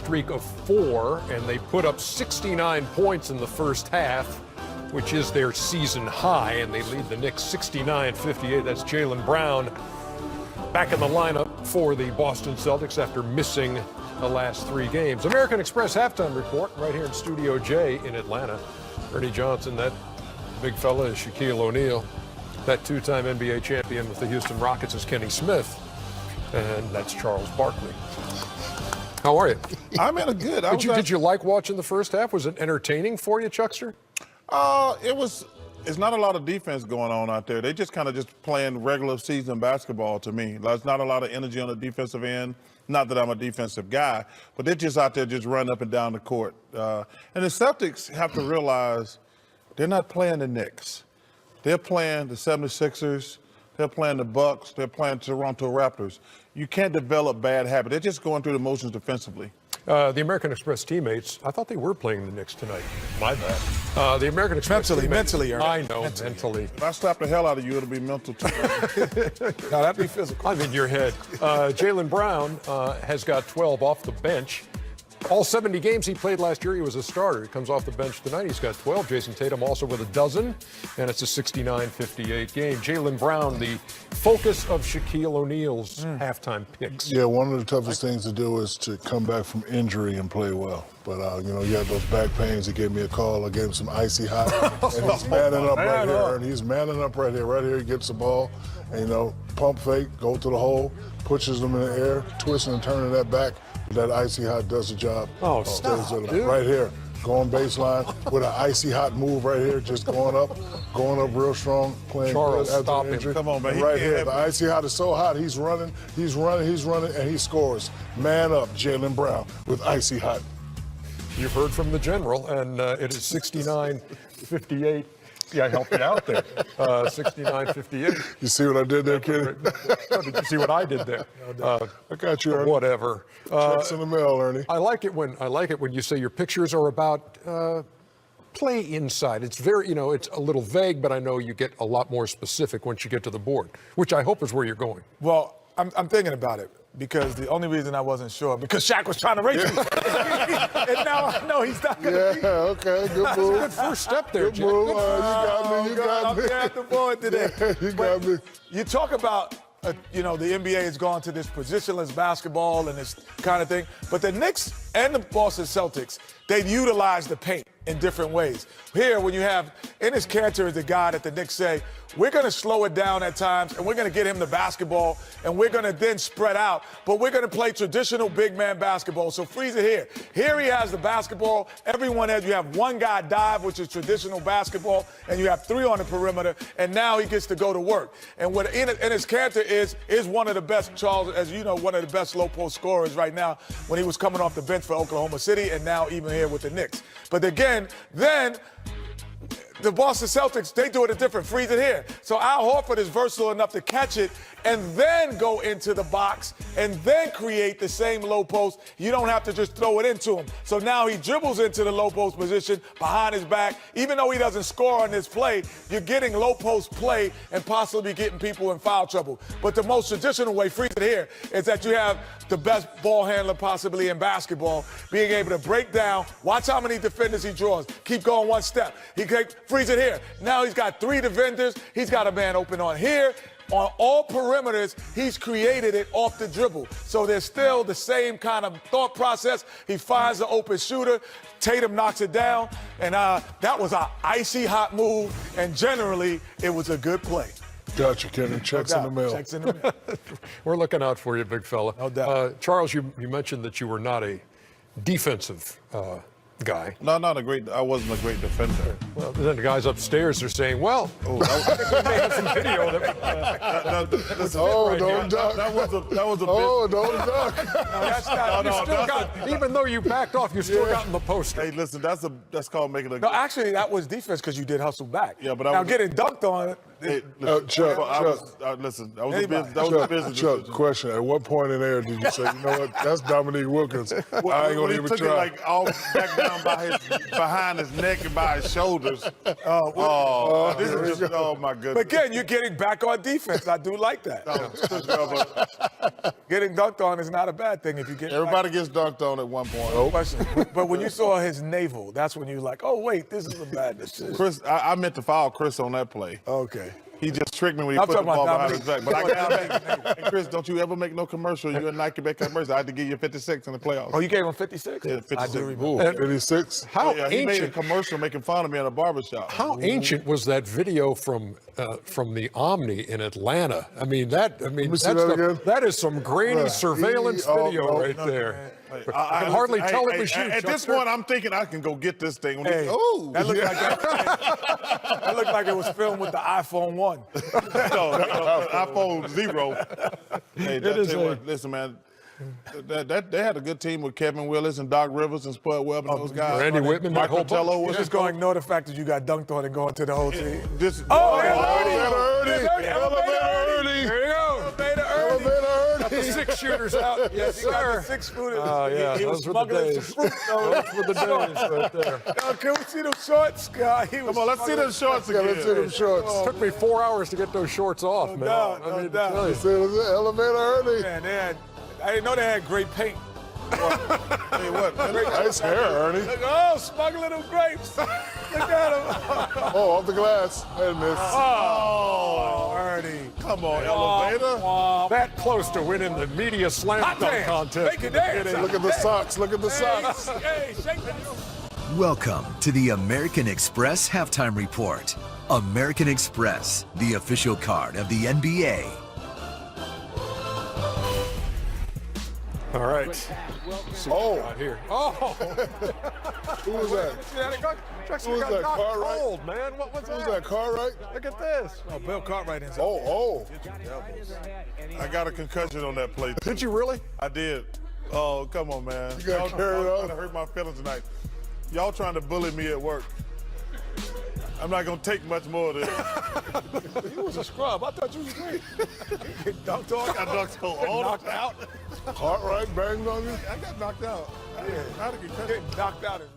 streak of 4, and they put up 69 points in the first half, which is their season high, and they lead the Knicks 69-58. That's Jaylen Brown back in the lineup for the Boston Celtics after missing the last 3 games. American Express halftime report right here in Studio J in Atlanta. Ernie Johnson, that big fella is Shaquille O'Neal. That 2-time NBA champion with the Houston Rockets is Kenny Smith. And that's Charles Barkley. How are you? I'm in a good. Did you like watching the first half? Was it entertaining for you, Chuckster? It's not a lot of defense going on out there. They just kind of just playing regular season basketball to me. There's not a lot of energy on the defensive end. Not that I'm a defensive guy, but they're just out there just running up and down the court. And the Celtics have to realize they're not playing the Knicks. They're playing the 76ers. They're playing the Bucks. They're playing Toronto Raptors. You can't develop bad habits. They're just going through the motions defensively. The American Express teammates, I thought they were playing the Knicks tonight. My bad. The American Express mentally, Ernie. I know, mentally. If I slap the hell out of you, it'll be mental too. No, that'd be physical. I'm in your head. Jaylen Brown has got 12 off the bench. All 70 games he played last year, he was a starter. He comes off the bench tonight. He's got 12. Jason Tatum also with a dozen, and it's a 69-58 game. Jaylen Brown, the focus of Shaquille O'Neal's halftime picks. Yeah, one of the toughest things to do is to come back from injury and play well. But, he had those back pains. He gave me a call. I gave him some icy hot. And he's manning up right here. And he's manning up right here. Right here, he gets the ball. And, pump fake, go to the hole, pushes them in the air, twisting and turning that back. That icy hot does the job. Oh, stop, dude. Right here, going baseline with an icy hot move right here, just going up real strong, playing Charles, good stop after injury. him. Come on, man. Right here, the icy hot is so hot, he's running, and he scores. Man up, Jaylen Brown with icy hot. You've heard from the general, and it is 69-58. Yeah, I helped you out there. 69-58. You see what I did there, Kenny? No, did you see what I did there? I got you, Ernie. Whatever. Checks in the mail, Ernie. I like it when you say your pictures are about play inside. It's very, it's a little vague, but I know you get a lot more specific once you get to the board, which I hope is where you're going. Well, I'm thinking about it because the only reason I wasn't sure, because Shaq was trying to race me. And now I know he's not going to be. Yeah, okay, good move. Good first step there, Good Jim. move. You got me. I'm at the board today. Yeah, you got me. You talk about, the NBA has gone to this positionless basketball and this kind of thing, but the Knicks and the Boston Celtics, they've utilized the paint in different ways. Here, when you have Enes Kanter is the guy that the Knicks say, we're going to slow it down at times, and we're going to get him the basketball, and we're going to then spread out, but we're going to play traditional big man basketball. So freeze it here. Here he has the basketball. Everyone has, you have one guy dive, which is traditional basketball, and you have 3 on the perimeter, and now he gets to go to work. And what Enes Kanter is one of the best, Charles, as you know, one of the best low post scorers right now when he was coming off the bench for Oklahoma City, and now even here with the Knicks. But again, then the Boston Celtics, they do it a different. Freeze it here. So Al Horford is versatile enough to catch it and then go into the box and then create the same low post. You don't have to just throw it into him. So now he dribbles into the low post position behind his back. Even though he doesn't score on this play, you're getting low post play and possibly getting people in foul trouble. But the most traditional way, freeze it here, is that you have the best ball handler possibly in basketball, being able to break down. Watch how many defenders he draws. Keep going one step. Freeze it here. Now he's got 3 defenders. He's got a man open on here. On all perimeters, he's created it off the dribble. So there's still the same kind of thought process. He finds the open shooter. Tatum knocks it down. And that was an icy hot move. And generally, it was a good play. Gotcha, Kenny. Checks in the mail. Checks in the mail. We're looking out for you, big fella. No doubt. Charles, you mentioned that you were not a defensive guy. No, I wasn't a great defender. Well, then the guys upstairs are saying, well, I think we may have some video that don't duck. That was a don't duck. even though you backed off, you still got in the poster. Hey, listen, that's called making a. No, actually, that was defense because you did hustle back. Yeah, but now getting dunked on. Hey, Chuck, listen, that was a business. Chuck, question. At what point in there did you say, you know what, that's Dominique Wilkins. I ain't going to even try. It like all back down behind his neck and by his shoulders. This is just, oh my goodness. But again, you're getting back on defense. I do like that. Getting dunked on is not a bad thing if you get. Everybody gets dunked on at one point. Question. But when you saw his navel, that's when you're like, oh wait, this is a bad decision. Chris, I meant to foul Chris on that play. Okay. He just tricked me when he I'm put the talking ball about behind his back. But I gotta make, Chris, don't you ever make no commercial. You're a Nike back commercial. I had to give you 56 in the playoffs. Oh, you gave him 56? Yeah, 56. I do remember. 56. How Yeah, he made a ancient? commercial making fun of me in a barbershop. How ancient was that video from the Omni in Atlanta? I mean, that's see that again. that is some grainy surveillance video right there. I can hardly tell it was you. At this Chuckster. point, I'm thinking I can go get this thing. Hey, Oh, that looked like that looked like it was filmed with the iPhone 1. no, iPhone 0. Hey, It is tell you what, listen, man. They had a good team with Kevin Willis and Doc Rivers and Spud Webb and those guys. Randy Whitman, that Mike whole bunch. Fratello You was just going to ignore the fact that you got dunked on and going to the whole team. Elevator Ernie. There you go. Elevator Ernie. Got the 6-shooters out. Yes, He got sir. the 6 footers. Oh, yeah, He was those were the smuggling days. some fruit. Those were the days right there. Can we see them shorts, guy? Come on, let's see those shorts Yeah, again. let's see them shorts. It took me 4 hours to get those shorts off, man. doubt, I no mean, doubt. tell you. See, it was Elevator Ernie. Man, I didn't know they had great paint. Hey, what? Nice hair, Ernie. Look, oh, smuggling them grapes. Look at him. Oh, off the glass. And miss. Oh, Ernie. Come on, Elevator. That close to winning the media slam Hot dunk dance. contest. Make it dance. Look at the socks. Look at the socks. Hey, shake that. Welcome to the American Express Halftime Report. American Express, the official card of the NBA. All right. Oh, Out here. Oh, who was that? Jackson Who was got that, knocked Cartwright? cold, man. What was Who was that? that, Cartwright? Look at this. Oh, Bill Cartwright inside. Oh. I got a concussion on that play. Did you really? I did. Oh, come on, man. You got carried y'all off. trying to hurt my feelings tonight. Y'all trying to bully me at work. I'm not going to take much more of this. You was a scrub. I thought you was great. You get dunked on. I dunked all knocked out. Cartwright banged on you? I got knocked out. Yeah. I had a concussion. Getting knocked out is